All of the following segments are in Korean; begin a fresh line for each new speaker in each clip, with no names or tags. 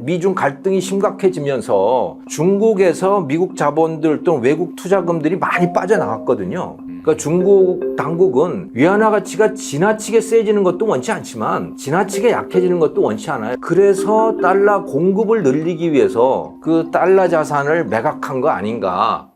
미중 갈등이 심각해지면서 중국에서 미국 자본들 또는 외국 투자금들이 많이 빠져나갔거든요. 그러니까 중국 당국은 위안화 가치가 지나치게 세지는 것도 원치 않지만 지나치게 약해지는 것도 원치 않아요. 그래서 달러 공급을 늘리기 위해서 그 달러 자산을 매각한 거 아닌가.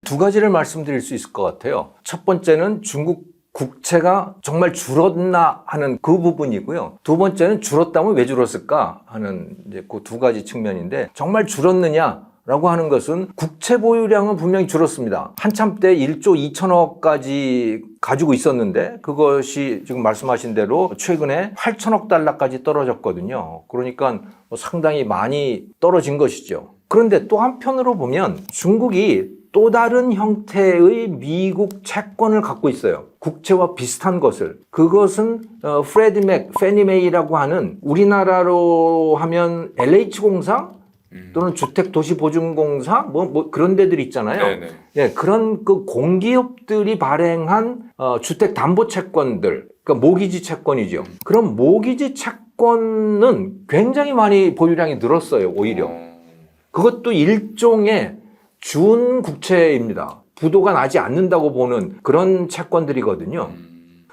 두 가지를 말씀드릴 수 있을 것 같아요. 첫 번째는 중국 국채가 정말 줄었나 하는 그 부분이고요. 두 번째는 줄었다면 왜 줄었을까 하는 이제 그 두 가지 측면인데, 정말 줄었느냐라고 하는 것은 국채 보유량은 분명히 줄었습니다. 한참 때 1조 2천억까지 가지고 있었는데 그것이 지금 말씀하신 대로 최근에 8천억 달러까지 떨어졌거든요. 그러니까 상당히 많이 떨어진 것이죠. 그런데 또 한편으로 보면 중국이 또 다른 형태의 미국 채권을 갖고 있어요. 국채와 비슷한 것을. 그것은 프레디 맥, 페니 메이라고 하는, 우리나라로 하면 LH공사 또는 주택도시보증공사 뭐 그런 데들 있잖아요.
네네.
예, 그런 그 공기업들이 발행한 주택담보채권들, 그러니까 모기지 채권이죠. 그럼 모기지 채권은 굉장히 많이 보유량이 늘었어요, 오히려. 그것도 일종의 준국채입니다. 부도가 나지 않는다고 보는 그런 채권들이거든요.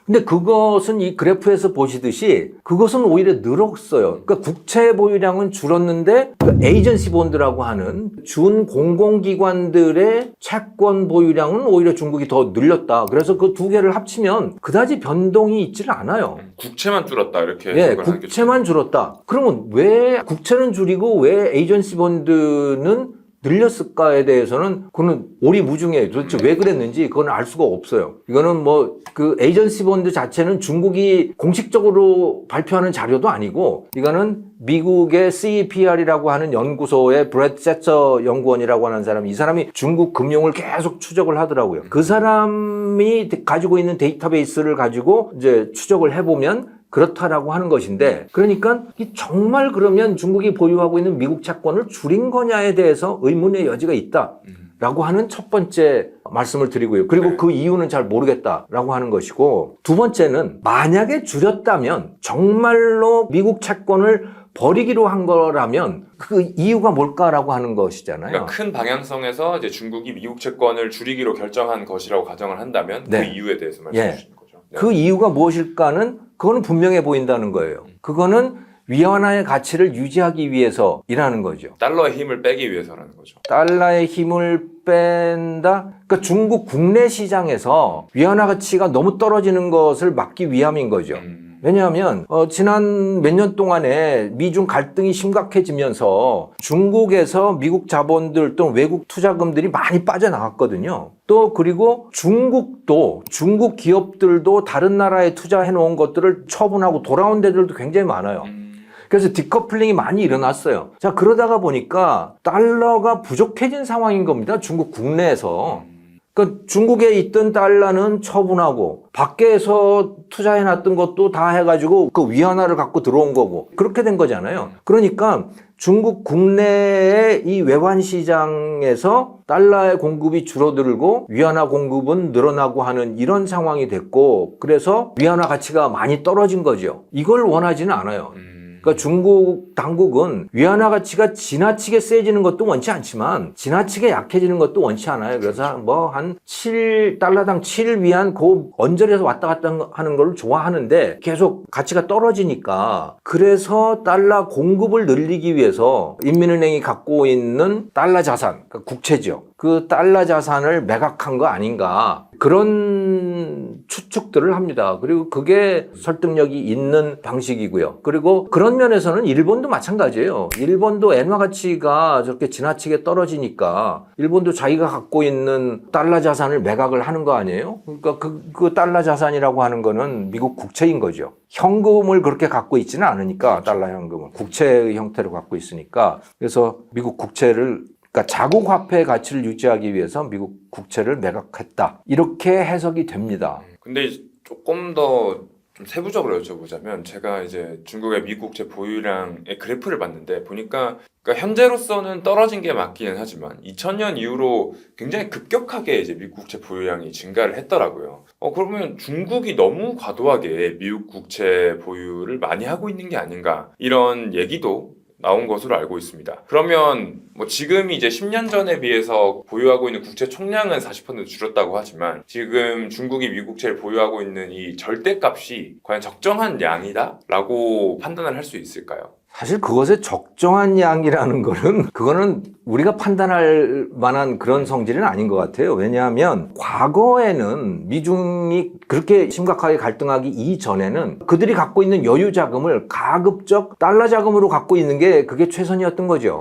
근데 그것은 이 그래프에서 보시듯이 그것은 오히려 늘었어요. 그러니까 국채 보유량은 줄었는데 그 에이전시 본드라고 하는 준 공공기관들의 채권 보유량은 오히려 중국이 더 늘렸다. 그래서 그 두 개를 합치면 그다지 변동이 있지는 않아요.
국채만 줄었다 이렇게
예,
해석을 하겠죠.
국채만 줄었다. 그러면 왜 국채는 줄이고 왜 에이전시 본드는 늘렸을까에 대해서는 그거는 오리무중이에요. 도대체 왜 그랬는지 그건 알 수가 없어요. 이거는 뭐 그 에이전시 본드 자체는 중국이 공식적으로 발표하는 자료도 아니고, 이거는 미국의 CEPR이라고 하는 연구소의 브렛 세처 연구원이라고 하는 사람이, 이 사람이 중국 금융을 계속 추적을 하더라고요. 그 사람이 가지고 있는 데이터베이스를 가지고 이제 추적을 해보면 그렇다라고 하는 것인데, 그러니까 정말 그러면 중국이 보유하고 있는 미국 채권을 줄인 거냐에 대해서 의문의 여지가 있다라고 하는 첫 번째 말씀을 드리고요. 그리고
네.
그 이유는 잘 모르겠다라고 하는 것이고, 두 번째는 만약에 줄였다면, 정말로 미국 채권을 버리기로 한 거라면 그 이유가 뭘까라고 하는 것이잖아요.
그러니까 큰 방향성에서 이제 중국이 미국 채권을 줄이기로 결정한 것이라고 가정을 한다면
네.
그 이유에 대해서 말씀해
예.
주시는 거죠. 네.
그 이유가 무엇일까는 그거는 분명해 보인다는 거예요. 그거는 위안화의 가치를 유지하기 위해서 일하는 거죠.
달러의 힘을 빼기 위해서라는 거죠.
달러의 힘을 뺀다? 그러니까 중국 국내 시장에서 위안화 가치가 너무 떨어지는 것을 막기 위함인 거죠. 왜냐하면 지난 몇 년 동안에 미중 갈등이 심각해지면서 중국에서 미국 자본들 또는 외국 투자금들이 많이 빠져나갔거든요. 또 그리고 중국도, 중국 기업들도 다른 나라에 투자해 놓은 것들을 처분하고 돌아온 데들도 굉장히 많아요. 그래서 디커플링이 많이 일어났어요. 자, 그러다가 보니까 달러가 부족해진 상황인 겁니다. 중국 국내에서. 그러니까 중국에 있던 달러는 처분하고 밖에서 투자해놨던 것도 다 해가지고 그 위안화를 갖고 들어온 거고, 그렇게 된 거잖아요. 그러니까 중국 국내의 이 외환 시장에서 달러의 공급이 줄어들고 위안화 공급은 늘어나고 하는 이런 상황이 됐고, 그래서 위안화 가치가 많이 떨어진 거죠. 이걸 원하지는 않아요. 그러니까 중국 당국은 위안화 가치가 지나치게 세지는 것도 원치 않지만 지나치게 약해지는 것도 원치 않아요. 그래서 뭐 한 7달러당 7 위안 그 언저리에서 왔다 갔다 하는 걸 좋아하는데 계속 가치가 떨어지니까, 그래서 달러 공급을 늘리기 위해서 인민은행이 갖고 있는 달러 자산, 그러니까 국채죠. 그 달러 자산을 매각한 거 아닌가, 그런 그런 추측들을 합니다. 그리고 그게 설득력이 있는 방식이고요. 그리고 그런 면에서는 일본도 마찬가지예요. 일본도 엔화 가치가 저렇게 지나치게 떨어지니까 일본도 자기가 갖고 있는 달러 자산을 매각을 하는 거 아니에요? 그러니까 그 달러 자산이라고 하는 거는 미국 국채인 거죠. 현금을 그렇게 갖고 있지는 않으니까 달러 현금을 국채의 형태로 갖고 있으니까 그래서 미국 국채를 그러니까 자국 화폐의 가치를 유지하기 위해서 미국 국채를 매각했다. 이렇게 해석이 됩니다.
근데 조금 더 좀 세부적으로 여쭤보자면 제가 이제 중국의 미국 국채 보유량의 그래프를 봤는데 보니까 그러니까 현재로서는 떨어진 게 맞기는 하지만 2000년 이후로 굉장히 급격하게 이제 미국 국채 보유량이 증가를 했더라고요. 그러면 중국이 너무 과도하게 미국 국채 보유를 많이 하고 있는 게 아닌가 이런 얘기도 나온 것으로 알고 있습니다. 그러면 뭐 지금 이제 10년 전에 비해서 보유하고 있는 국채 총량은 40% 줄었다고 하지만 지금 중국이 미국채를 보유하고 있는 이 절대값이 과연 적정한 양이다라고 판단을 할 수 있을까요?
사실 그것의 적정한 양이라는 거는 그거는 우리가 판단할 만한 그런 성질은 아닌 것 같아요. 왜냐하면 과거에는 미중이 그렇게 심각하게 갈등하기 이전에는 그들이 갖고 있는 여유 자금을 가급적 달러 자금으로 갖고 있는 게 그게 최선이었던 거죠.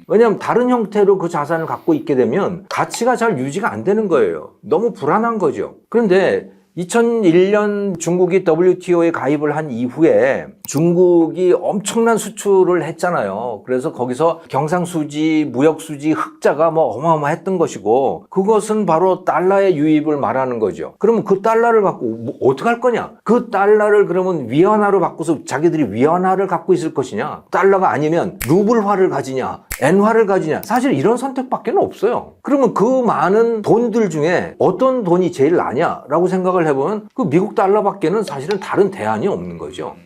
왜냐하면 다른 형태로 그 자산을 갖고 있게 되면 가치가 잘 유지가 안 되는 거예요. 너무 불안한 거죠. 그런데 2001년 중국이 WTO에 가입을 한 이후에 중국이 엄청난 수출을 했잖아요. 그래서 거기서 경상수지, 무역수지, 흑자가 뭐 어마어마했던 것이고 그것은 바로 달러의 유입을 말하는 거죠. 그러면 그 달러를 갖고 뭐 어떻게 할 거냐? 그 달러를 그러면 위안화로 바꿔서 자기들이 위안화를 갖고 있을 것이냐? 달러가 아니면 루블화를 가지냐? 엔화를 가지냐? 사실 이런 선택밖에 없어요. 그러면 그 많은 돈들 중에 어떤 돈이 제일 나냐라고 생각을 해보면 그 미국 달러밖에는 사실은 다른 대안이 없는 거죠.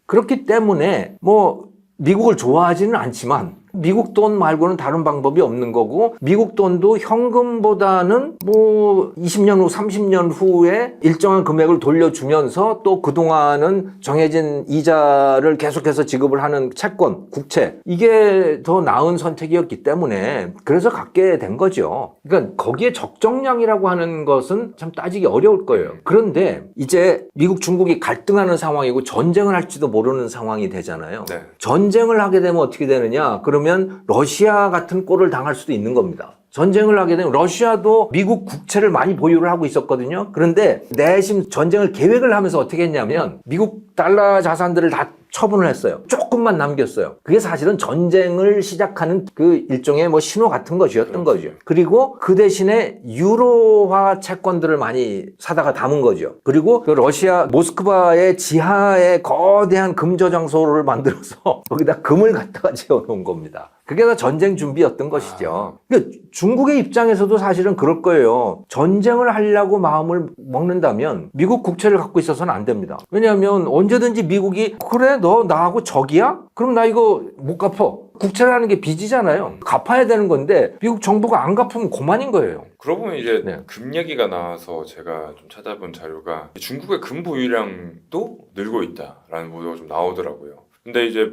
그렇기 때문에 뭐 미국을 좋아하지는 않지만 미국 돈 말고는 다른 방법이 없는 거고 미국 돈도 현금보다는 뭐 20년 후 30년 후에 일정한 금액을 돌려주면서 또 그동안은 정해진 이자를 계속해서 지급을 하는 채권, 국채 이게 더 나은 선택이었기 때문에 그래서 갖게 된 거죠. 그러니까 거기에 적정량이라고 하는 것은 참 따지기 어려울 거예요. 그런데 이제 미국, 중국이 갈등하는 상황이고 전쟁을 할지도 모르는 상황이 되잖아요.
네.
전쟁을 하게 되면 어떻게 되느냐? 그러면 러시아 같은 꼴을 당할 수도 있는 겁니다. 전쟁을 하게 되면 러시아도 미국 국채를 많이 보유를 하고 있었거든요. 그런데 내심 전쟁을 계획을 하면서 어떻게 했냐면 미국 달러 자산들을 다 처분을 했어요. 조금만 남겼어요. 그게 사실은 전쟁을 시작하는 그 일종의 뭐 신호 같은 것이었던 거죠. 그리고 그 대신에 유로화 채권들을 많이 사다가 담은 거죠. 그리고 그 러시아 모스크바의 지하에 거대한 금 저장소를 만들어서 거기다 금을 갖다가 지어놓은 겁니다. 그게 다 전쟁 준비였던 것이죠. 그러니까 중국의 입장에서도 사실은 그럴 거예요. 전쟁을 하려고 마음을 먹는다면 미국 국채를 갖고 있어서는 안 됩니다. 왜냐하면 언제든지 미국이 그래 너 나하고 적이야? 그럼 나 이거 못 갚아. 국채라는 게 빚이잖아요. 갚아야 되는 건데 미국 정부가 안 갚으면 고만인 거예요.
그러고 보면 이제
네.
금 얘기가 나와서 제가 좀 찾아본 자료가 중국의 금 보유량도 늘고 있다라는 보도가 좀 나오더라고요. 근데 이제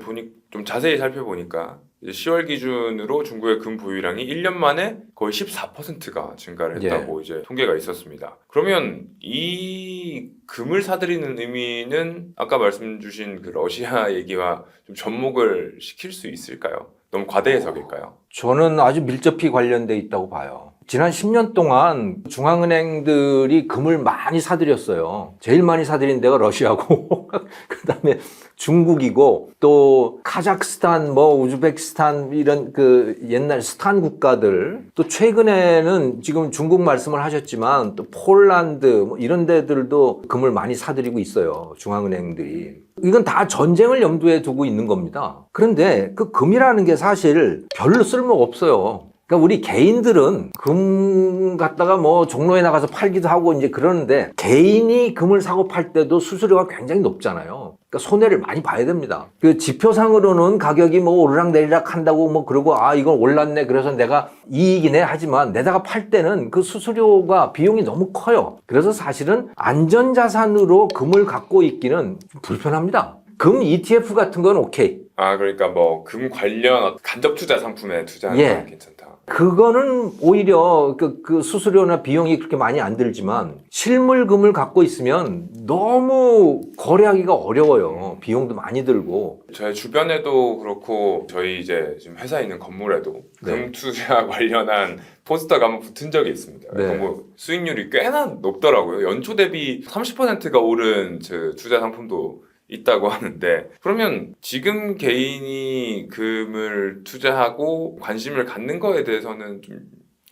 좀 자세히 살펴보니까 이제 10월 기준으로 중국의 금 보유량이 1년 만에 거의 14%가 증가를 했다고 이제 통계가 있었습니다. 그러면 이 금을 사들이는 의미는 아까 말씀 주신 그 러시아 얘기와 좀 접목을 시킬 수 있을까요? 너무 과대 해석일까요?
저는 아주 밀접히 관련돼 있다고 봐요. 지난 10년 동안 중앙은행들이 금을 많이 사들였어요. 제일 많이 사들인 데가 러시아고 그다음에 중국이고 또 카자흐스탄, 우즈베키스탄 이런 그 옛날 스탄 국가들 또 최근에는 지금 중국 말씀을 하셨지만 또 폴란드 이런 데들도 금을 많이 사들이고 있어요. 중앙은행들이. 이건 다 전쟁을 염두에 두고 있는 겁니다. 그런데 그 금이라는 게 사실 별로 쓸모가 없어요. 그러니까 우리 개인들은 금 갖다가 종로에 나가서 팔기도 하고 이제 그러는데 개인이 금을 사고 팔 때도 수수료가 굉장히 높잖아요. 그러니까 손해를 많이 봐야 됩니다. 그 지표상으로는 가격이 오르락 내리락 한다고 그러고 이건 올랐네 그래서 내가 이익이네 하지만 내다가 팔 때는 그 수수료가 비용이 너무 커요. 그래서 사실은 안전자산으로 금을 갖고 있기는 좀 불편합니다. 금 ETF 같은 건 오케이.
그러니까 뭐 금 관련 간접 투자 상품에 투자하는
예.
건 괜찮다.
그거는 오히려 그 수수료나 비용이 그렇게 많이 안 들지만 실물금을 갖고 있으면 너무 거래하기가 어려워요. 비용도 많이 들고.
저희 주변에도 그렇고 저희 이제 지금 회사에 있는 건물에도
네.
금 투자 관련한 포스터가 한번 붙은 적이 있습니다.
네.
뭐 수익률이 꽤나 높더라고요. 연초 대비 30%가 오른 투자 상품도 있다고 하는데, 그러면 지금 개인이 금을 투자하고 관심을 갖는 거에 대해서는 좀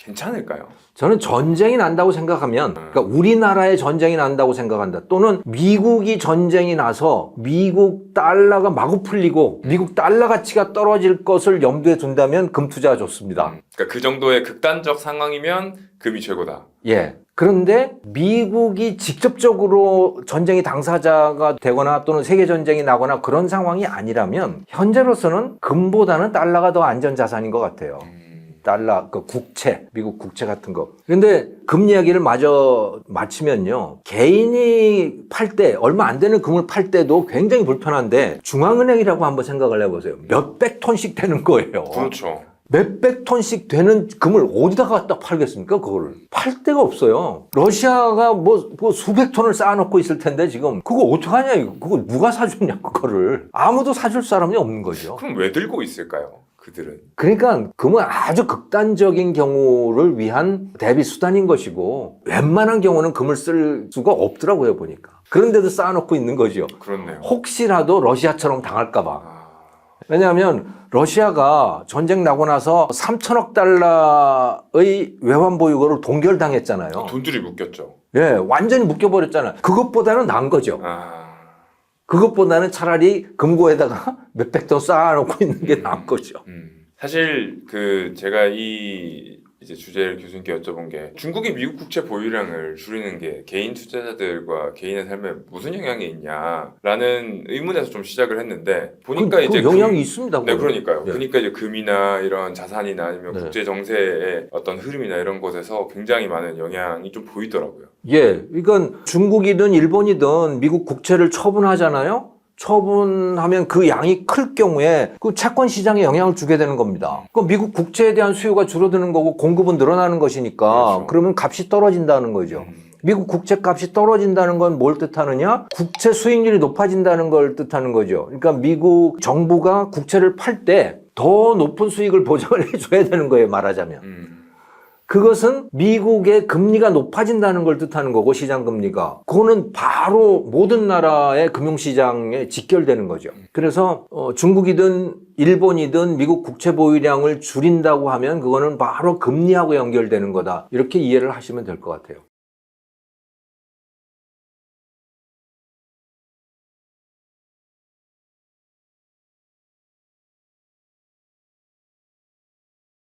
괜찮을까요?
저는 전쟁이 난다고 생각하면, 그러니까 우리나라에 전쟁이 난다고 생각한다. 또는 미국이 전쟁이 나서 미국 달러가 마구 풀리고 미국 달러 가치가 떨어질 것을 염두에 둔다면 금 투자가 좋습니다.
그러니까 그 정도의 극단적 상황이면 금이 최고다.
예. 그런데 미국이 직접적으로 전쟁의 당사자가 되거나 또는 세계 전쟁이 나거나 그런 상황이 아니라면 현재로서는 금보다는 달러가 더 안전 자산인 것 같아요. 달러, 그 국채, 미국 국채 같은 거. 근데 금 이야기를 마저 마치면요. 개인이 팔 때, 얼마 안 되는 금을 팔 때도 굉장히 불편한데 중앙은행이라고 한번 생각을 해보세요. 몇백 톤씩 되는 거예요.
그렇죠.
몇백 톤씩 되는 금을 어디다 갖다 팔겠습니까? 그거를. 팔 데가 없어요. 러시아가 뭐 수백 톤을 쌓아놓고 있을 텐데 지금 그거 어떡하냐 이거. 그거 누가 사주냐 그거를. 아무도 사줄 사람이 없는 거죠.
그럼 왜 들고 있을까요? 그들은.
그러니까 금은 아주 극단적인 경우를 위한 대비 수단인 것이고 웬만한 경우는 금을 쓸 수가 없더라고요 보니까. 그런데도 쌓아놓고 있는 거죠.
그렇네요.
혹시라도 러시아처럼 당할까 봐. 왜냐하면 러시아가 전쟁 나고 나서 3천억 달러의 외환 보유고를 동결당했잖아요.
돈줄이 묶였죠.
예, 완전히 묶여버렸잖아요. 그것보다는 나은 거죠. 그것보다는 차라리 금고에다가 몇백 톤 쌓아놓고 있는 게 나은 거죠.
사실 제가 이 이제 주제를 교수님께 여쭤본 게 중국이 미국 국채 보유량을 줄이는 게 개인 투자자들과 개인의 삶에 무슨 영향이 있냐라는 의문에서 좀 시작을 했는데 보니까 이제
영향이 있습니다.
네, 그러니까요.
네.
그러니까 이제 금이나 이런 자산이나 아니면
네.
국제 정세의 어떤 흐름이나 이런 것에서 굉장히 많은 영향이 좀 보이더라고요.
예, 그러니까 중국이든 일본이든 미국 국채를 처분하잖아요. 처분하면 그 양이 클 경우에 그 채권 시장에 영향을 주게 되는 겁니다. 그 미국 국채에 대한 수요가 줄어드는 거고 공급은 늘어나는 것이니까
그렇죠.
그러면 값이 떨어진다는 거죠. 미국 국채 값이 떨어진다는 건 뭘 뜻하느냐? 국채 수익률이 높아진다는 걸 뜻하는 거죠. 그러니까 미국 정부가 국채를 팔 때 더 높은 수익을 보장을 해줘야 되는 거예요, 말하자면. 그것은 미국의 금리가 높아진다는 걸 뜻하는 거고 시장 금리가 그거는 바로 모든 나라의 금융시장에 직결되는 거죠. 그래서 중국이든 일본이든 미국 국채 보유량을 줄인다고 하면 그거는 바로 금리하고 연결되는 거다. 이렇게 이해를 하시면 될 것 같아요.